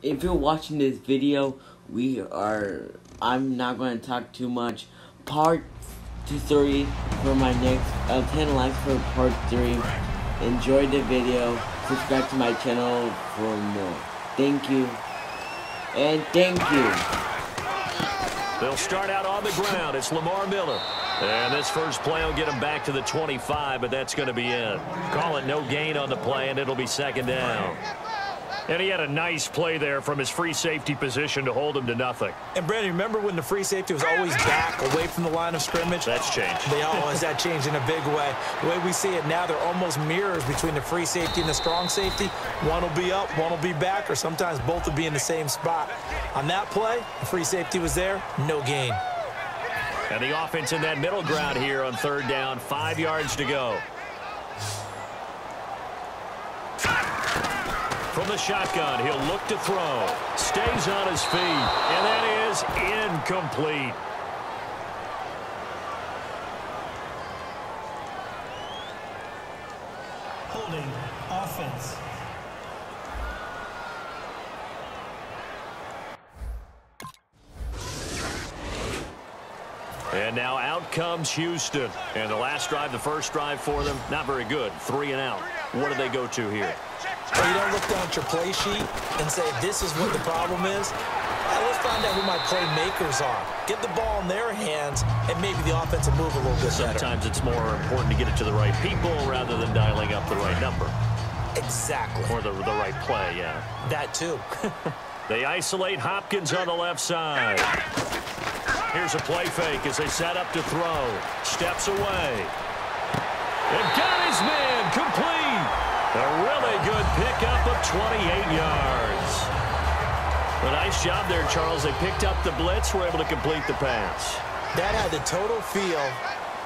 if you're watching this video, I'm not going to talk too much. Part 3 for my next 10 likes for part 3. Enjoy the video. Subscribe to my channel for more. Thank you. And thank you. They'll start out on the ground. It's Lamar Miller. And this first play will get him back to the 25, but that's going to be it. Call it no gain on the play, and it'll be second down. And he had a nice play there from his free safety position to hold him to nothing. And, Brandon, remember when the free safety was always back away from the line of scrimmage? That's changed. They always that changed in a big way. The way we see it now, they're almost mirrors between the free safety and the strong safety. One will be up, one will be back, or sometimes both will be in the same spot. On that play, the free safety was there, no gain. And the offense in that middle ground here on third down, 5 yards to go. From the shotgun, he'll look to throw. Stays on his feet, and that is incomplete. Holding offense. And now out comes Houston. And the last drive, the first drive for them, not very good. 3 and out. What do they go to here? Well, you don't look down at your play sheet and say, this is what the problem is. Let's find out who my playmakers are. Get the ball in their hands, and maybe the offense will move a little bit better. Sometimes it's more important to get it to the right people rather than dialing up the right number. Exactly. Or the right play, yeah. That too. They isolate Hopkins on the left side. Here's a play fake as they set up to throw. Steps away. And got his man complete. A really good pickup of 28 yards. A nice job there, Charles. They picked up the blitz, were able to complete the pass. That had the total feel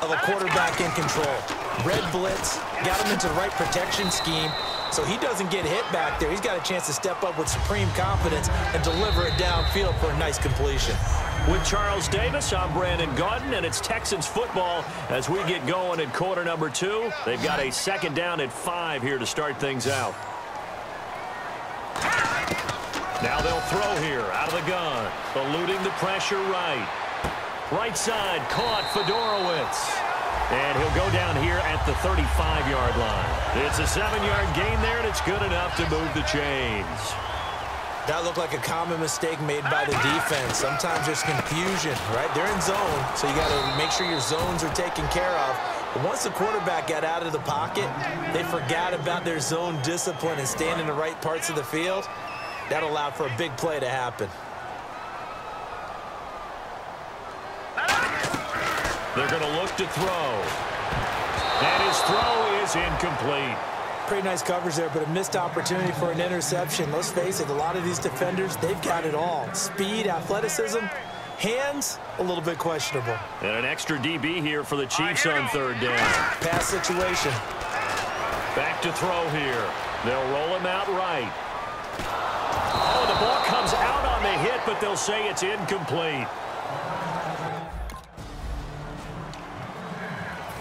of a quarterback in control. Red blitz, got him into the right protection scheme, so he doesn't get hit back there. He's got a chance to step up with supreme confidence and deliver it downfield for a nice completion. With Charles Davis, I'm Brandon Gaudin, and it's Texans football as we get going in quarter number 2. They've got a second down at 5 here to start things out. Now they'll throw here out of the gun, eluding the pressure right. Right side caught Fedorowicz. And he'll go down here at the 35-yard line. It's a 7-yard gain there, and it's good enough to move the chains. That looked like a common mistake made by the defense. Sometimes there's confusion, right? They're in zone, so you got to make sure your zones are taken care of. But once the quarterback got out of the pocket, they forgot about their zone discipline and staying in the right parts of the field. That allowed for a big play to happen. They're going to look to throw. And his throw is incomplete. Pretty nice coverage there, but a missed opportunity for an interception. Let's face it, a lot of these defenders, they've got it all. Speed, athleticism, hands, a little bit questionable. And an extra DB here for the Chiefs on third down. Pass situation. Back to throw here. They'll roll him out right. Oh, the ball comes out on the hit, but they'll say it's incomplete.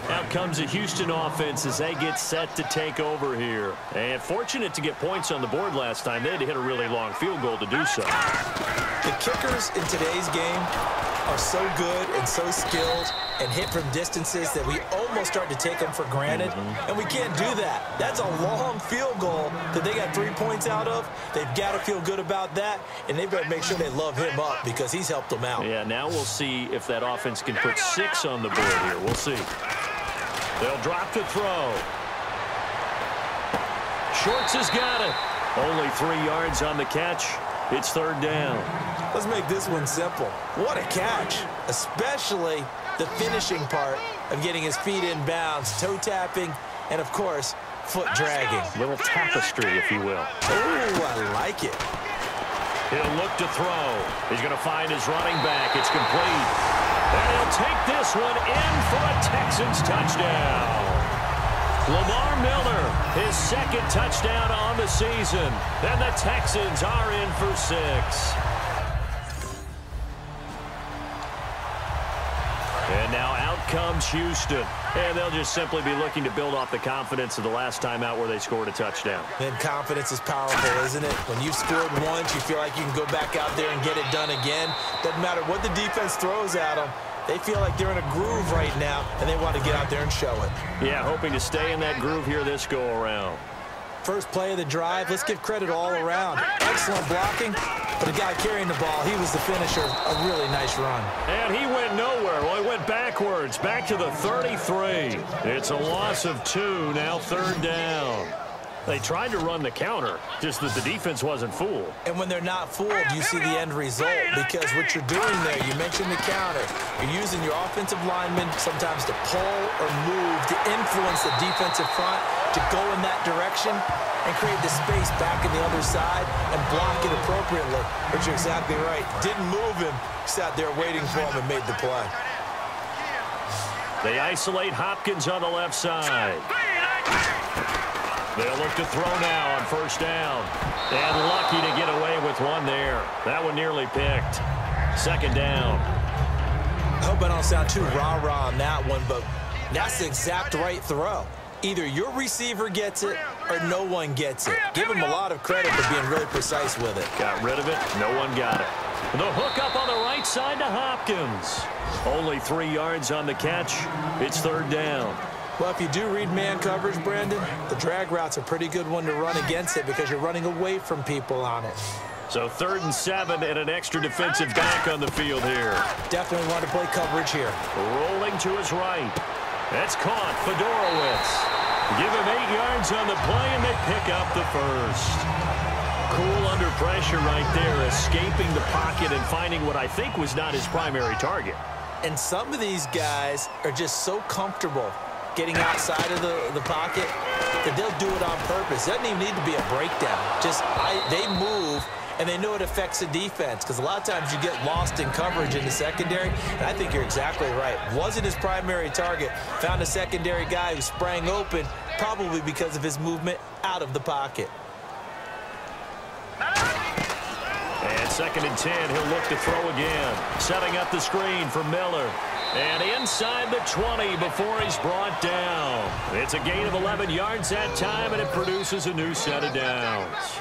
Out comes the Houston offense as they get set to take over here. And fortunate to get points on the board last time. They had to hit a really long field goal to do so. The kickers in today's game are so good and so skilled and hit from distances that we almost start to take them for granted. And we can't do that. That's a long field goal that they got 3 points out of. They've got to feel good about that, and they better make sure they love him up because he's helped them out. Yeah, now we'll see if that offense can put 6 on the board here. We'll see. They'll drop to throw. Shorts has got it. Only 3 yards on the catch. It's third down. Let's make this one simple. What a catch, especially the finishing part of getting his feet in bounds, toe tapping, and, of course, foot dragging. Little tapestry, if you will. Oh, I like it. He'll look to throw. He's going to find his running back. It's complete. And he'll take this one in for a Texans touchdown. Lamar Miller, his second touchdown on the season. And the Texans are in for 6. And now out comes Houston. And they'll just simply be looking to build off the confidence of the last time out where they scored a touchdown. And confidence is powerful, isn't it? When you've scored once, you feel like you can go back out there and get it done again. Doesn't matter what the defense throws at them. They feel like they're in a groove right now, and they want to get out there and show it. Yeah, hoping to stay in that groove here this go-around. First play of the drive, let's give credit all around. Excellent blocking, but the guy carrying the ball, he was the finisher. A really nice run. And he went nowhere. Well, he went backwards, back to the 33. It's a loss of 2, now 3rd down. They tried to run the counter, just that the defense wasn't fooled. And when they're not fooled, you see the end result, because what you're doing there, you mentioned the counter. You're using your offensive linemen sometimes to pull or move to influence the defensive front to go in that direction and create the space back in the other side and block it appropriately. But you're exactly right. Didn't move him. Sat there waiting for him and made the play. They isolate Hopkins on the left side. They'll look to throw now on 1st down. And lucky to get away with one there. That one nearly picked. 2nd down. I hope I don't sound too rah-rah on that one, but that's the exact right throw. Either your receiver gets it or no one gets it. Give him a lot of credit for being really precise with it. Got rid of it. No one got it. The hook up on the right side to Hopkins. Only 3 yards on the catch. It's 3rd down. Well, if you do read man coverage, Brandon, the drag route's a pretty good one to run against it because you're running away from people on it. So 3rd and 7 and an extra defensive back on the field here. Definitely want to play coverage here. Rolling to his right. That's caught. Fedorowicz. Give him 8 yards on the play, and they pick up the 1st. Cool under pressure right there, escaping the pocket and finding what I think was not his primary target. And some of these guys are just so comfortable getting outside of the pocket that they'll do it on purpose. It doesn't even need to be a breakdown. Just they move, and they know it affects the defense, because a lot of times you get lost in coverage in the secondary, and I think you're exactly right. Wasn't his primary target. Found a secondary guy who sprang open, probably because of his movement out of the pocket. And 2nd and 10, he'll look to throw again. Setting up the screen for Miller. And inside the 20 before he's brought down. It's a gain of 11 yards that time, and it produces a new set of downs.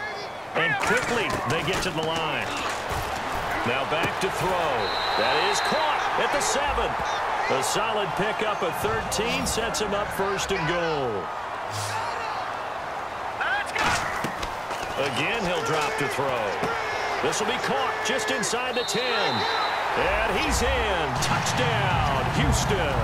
And quickly, they get to the line. Now back to throw. That is caught at the 7. A solid pickup of 13 sets him up 1st and goal. Again, he'll drop to throw. This will be caught just inside the 10. And he's in. Touchdown, Houston.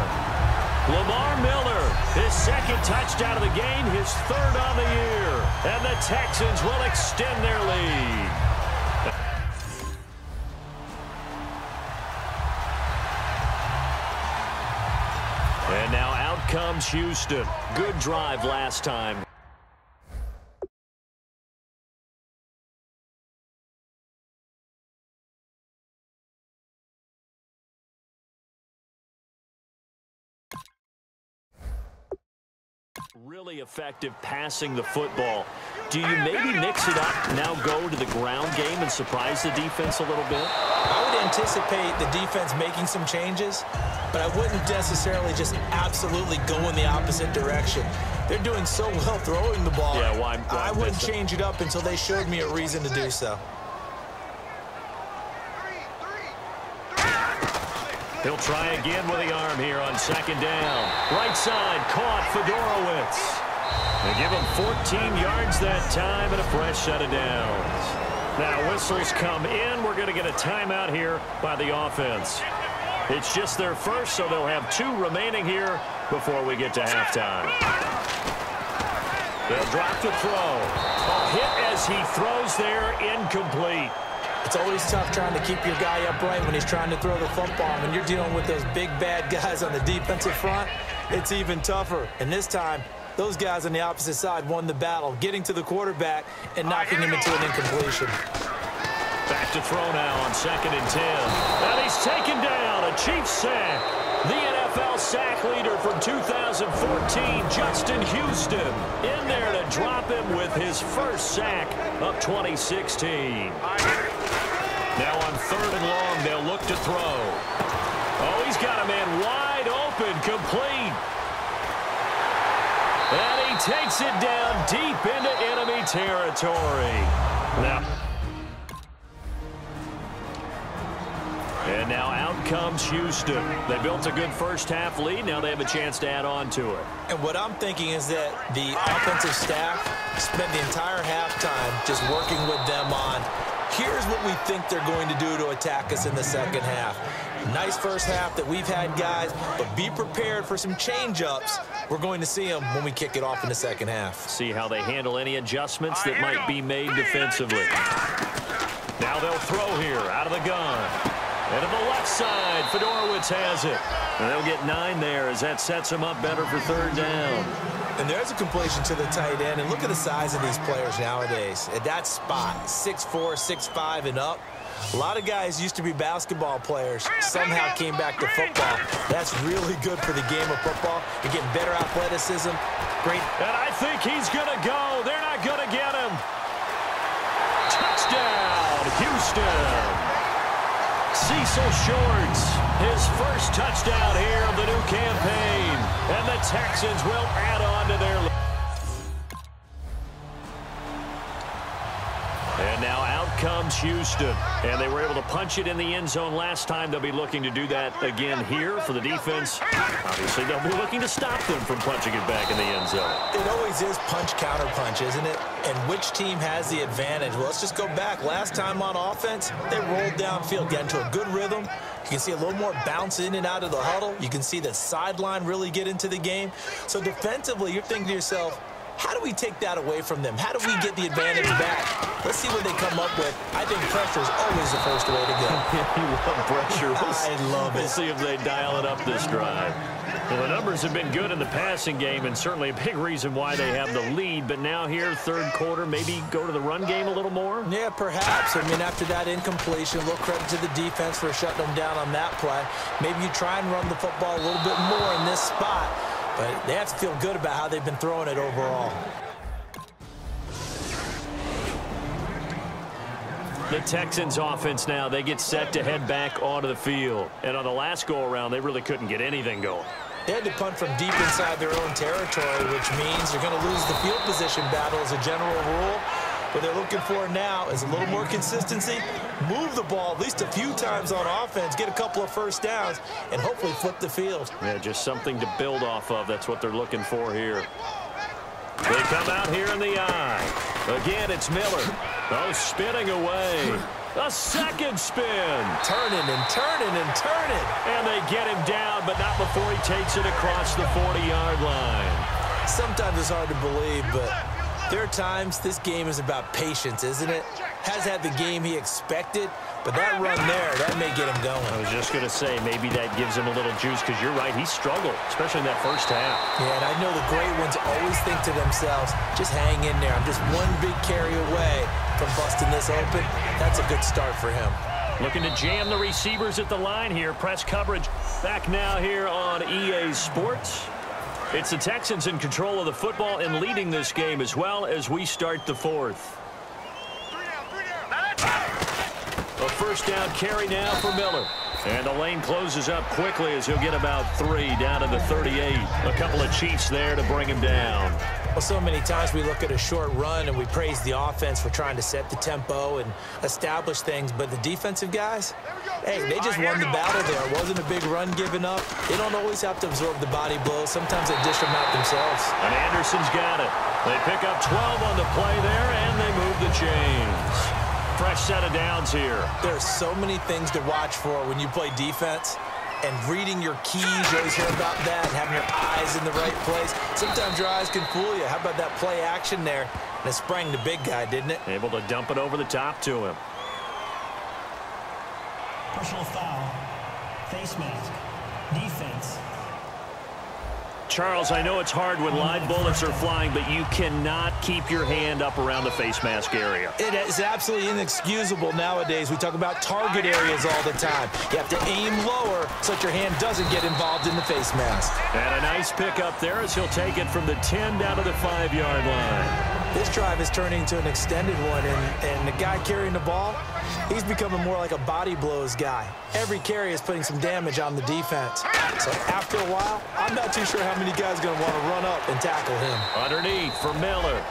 Lamar Miller, his 2nd touchdown of the game, his 3rd on the year. And the Texans will extend their lead. And now out comes Houston. Good drive last time. Really effective passing the football. Do you maybe mix it up, now go to the ground game and surprise the defense a little bit? I would anticipate the defense making some changes, but I wouldn't necessarily just absolutely go in the opposite direction. They're doing so well throwing the ball. Yeah, I wouldn't change it up until they showed me a reason to do so. He'll try again with the arm here on 2nd down. Right side, caught Fedorowicz. They give him 14 yards that time and a fresh set of downs. Now whistles come in. We're going to get a timeout here by the offense. It's just their 1st, so they'll have 2 remaining here before we get to halftime. They'll drop to throw. A hit as he throws there, incomplete. It's always tough trying to keep your guy upright when he's trying to throw the football. When you're dealing with those big, bad guys on the defensive front, it's even tougher. And this time, those guys on the opposite side won the battle, getting to the quarterback and knocking him into an incompletion. Back to throw now on 2nd and 10. And he's taken down, a Chiefs sack. The NFL sack leader from 2014, Justin Houston, in there to drop him with his 1st sack of 2016. Now on 3rd and long, they'll look to throw. Oh, he's got a man wide open. open, complete. And he takes it down deep into enemy territory. Now out comes Houston. They built a good first-half lead. Now they have a chance to add on to it. And what I'm thinking is that the offensive staff spent the entire halftime just working with them on, here's what we think they're going to do to attack us in the second half. Nice first half that we've had, guys, but be prepared for some change-ups. We're going to see them when we kick it off in the second half. See how they handle any adjustments that might be made defensively. Now they'll throw here out of the gun. And to the left side, Fedorowicz has it. And they'll get 9 there as that sets them up better for third down. And there's a completion to the tight end. And look at the size of these players nowadays. At that spot, 6'4", 6'5", and up. A lot of guys used to be basketball players, somehow came back to football. That's really good for the game of football. You're getting better athleticism. Great. And I think he's going to go. They're not going to get him. Touchdown, Houston. Cecil Shorts, his first touchdown here of the new campaign. And the Texans will add on to their lead. And now out comes Houston. And they were able to punch it in the end zone last time. They'll be looking to do that again here for the defense. Obviously, they'll be looking to stop them from punching it back in the end zone. It always is punch-counter-punch, isn't it? And which team has the advantage? Well, let's just go back. Last time on offense, they rolled downfield, got into a good rhythm. You can see a little more bounce in and out of the huddle. You can see the sideline really get into the game. So defensively, you're thinking to yourself, how do we take that away from them? How do we get the advantage back? Let's see what they come up with. I think pressure is always the first way to go. You love pressure. I love it. We'll see if they dial it up this drive. Well, the numbers have been good in the passing game, and certainly a big reason why they have the lead. But now here, third quarter, maybe go to the run game a little more? Yeah, perhaps. I mean, after that incompletion, a little credit to the defense for shutting them down on that play. Maybe you try and run the football a little bit more in this spot. But they have to feel good about how they've been throwing it overall. The Texans offense now, they get set to head back onto the field. And on the last go-around, they really couldn't get anything going. They had to punt from deep inside their own territory, which means they're going to lose the field position battle as a general rule. What they're looking for now is a little more consistency, move the ball at least a few times on offense, get a couple of first downs, and hopefully flip the field. Yeah, just something to build off of. That's what they're looking for here. They come out here in the eye. Again, it's Miller. Oh, spinning away. A second spin. Turning and turning and turning. And they get him down, but not before he takes it across the 40-yard line. Sometimes it's hard to believe, but there are times this game is about patience, isn't it? Has had the game he expected, but that run there, that may get him going. I was just going to say, maybe that gives him a little juice, because you're right, he struggled, especially in that first half. Yeah, and I know the great ones always think to themselves, just hang in there. I'm just one big carry away from busting this open. That's a good start for him. Looking to jam the receivers at the line here. Press coverage back now here on EA Sports. It's the Texans in control of the football and leading this game as well as we start the fourth. A first down carry now for Miller. And the lane closes up quickly as he'll get about 3 down to the 38. A couple of Chiefs there to bring him down. Well, so many times we look at a short run and we praise the offense for trying to set the tempo and establish things. But the defensive guys, hey, they just won the battle there. It wasn't a big run given up. They don't always have to absorb the body blows. Sometimes they dish them out themselves. And Anderson's got it. They pick up 12 on the play there, and they move the chains. Fresh set of downs here. There are so many things to watch for when you play defense. And reading your keys, you always hear about that, and having your eyes in the right place. Sometimes your eyes can fool you. How about that play action there? And it sprang the big guy, didn't it? Able to dump it over the top to him. Personal foul. Face mask. Defense. Charles, I know it's hard when live bullets are flying, but you cannot keep your hand up around the face mask area. It is absolutely inexcusable nowadays. We talk about target areas all the time. You have to aim lower so that your hand doesn't get involved in the face mask. And a nice pick up there as he'll take it from the 10 down to the 5-yard line. This drive is turning into an extended one, and the guy carrying the ball, he's becoming more like a body blows guy. Every carry is putting some damage on the defense. So after a while, I'm not too sure how many guys are going to want to run up and tackle him. Underneath for Miller.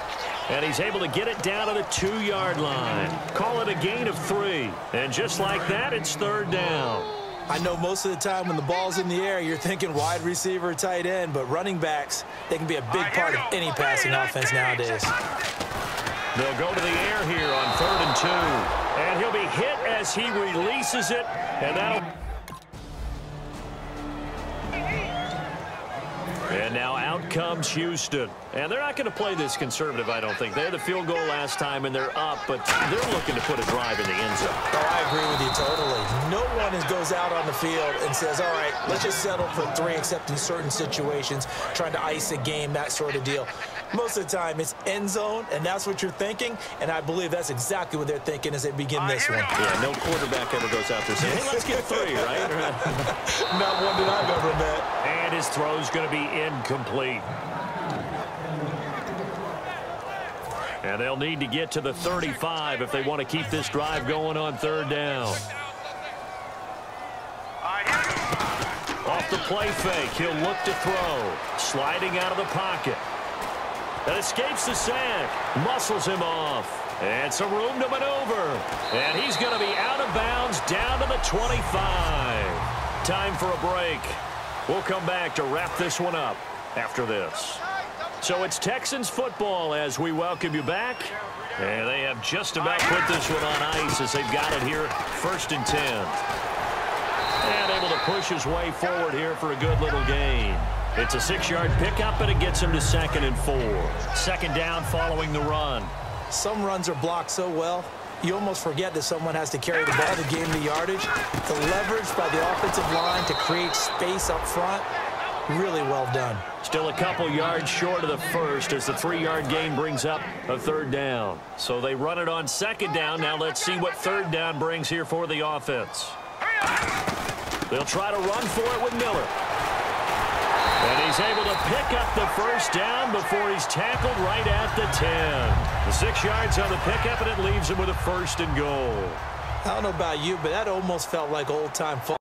And he's able to get it down to the 2-yard line. Call it a gain of 3. And just like that, it's 3rd down. I know most of the time when the ball's in the air, you're thinking wide receiver, tight end, but running backs, they can be a big part of any passing offense nowadays. They'll go to the air here on 3rd and 2. And he'll be hit as he releases it. And that'll... And now out comes Houston. And they're not going to play this conservative, I don't think. They had the field goal last time, and they're up, but they're looking to put a drive in the end zone. Oh, I agree with you totally. No one goes out on the field and says, all right, let's just settle for 3, except in certain situations, trying to ice a game, that sort of deal. Most of the time, it's end zone, and that's what you're thinking, and I believe that's exactly what they're thinking as they begin this one. Yeah, no quarterback ever goes out there saying, hey, let's get 3, right? Not one that I've ever met. And his throw's going to be incomplete. And they'll need to get to the 35 if they want to keep this drive going on 3rd down. Off the play fake, he'll look to throw. Sliding out of the pocket. That escapes the sack. Muscles him off. And some room to maneuver. And he's going to be out of bounds down to the 25. Time for a break. We'll come back to wrap this one up after this. So it's Texans football as we welcome you back. And they have just about put this one on ice as they've got it here 1st and 10. And able to push his way forward here for a good little gain. It's a 6-yard pickup, and it gets him to 2nd and 4. 2nd down following the run. Some runs are blocked so well, you almost forget that someone has to carry the ball to gain the yardage. The leverage by the offensive line to create space up front, really well done. Still a couple yards short of the first as the 3-yard gain brings up a 3rd down. So they run it on 2nd down. Now let's see what 3rd down brings here for the offense. They'll try to run for it with Miller. And he's able to pick up the 1st down before he's tackled right at the 10. The 6 yards on the pickup, and it leaves him with a 1st and goal. I don't know about you, but that almost felt like old-time football.